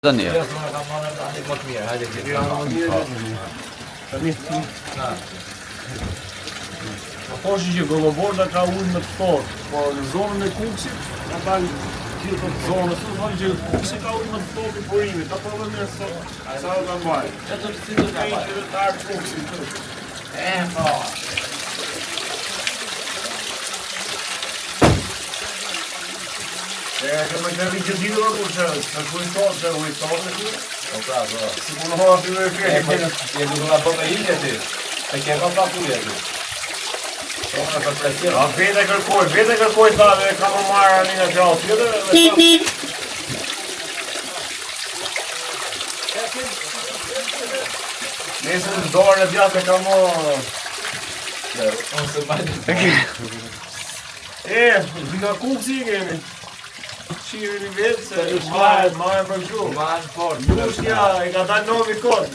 Tani. Po që Golloborda ka ujë më të fortë, po në zonën e Kuksit, ka dalë gjithë të zonës, thonë që Kuksi ka ujë më të fortë i burimit, ta po vëmë sot, sa do ta mbaj. Ato si do ta mbaj të ardh Kuksi këtu. Po. Që më kanë një ditë kur të kujtohet se ujtohet këtu. Po pra, po. Si punohet aty me kë? Je duhet ta bëj ilë ti. E ke pa papullë aty. A vete kërkoj ta dhe ka më marrë një nga gjallë tjetër. Nesër në dorën e djatë ka më... Ose bajtë. Nga Kuksi i kemi. Shirë një vetë se majën për gjuhë. Majën fort. Lushkja i ka dalë novi kod.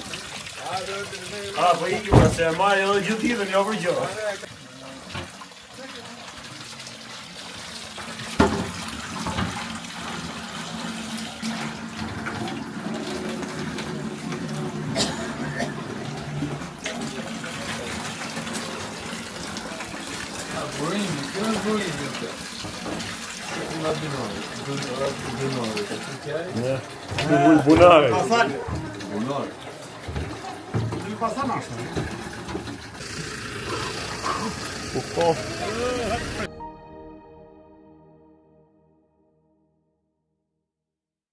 Po i kjua se majën edhe gjithë ditën jo për gjuhë. Bunare. Bunare. Ti pasanash. Po.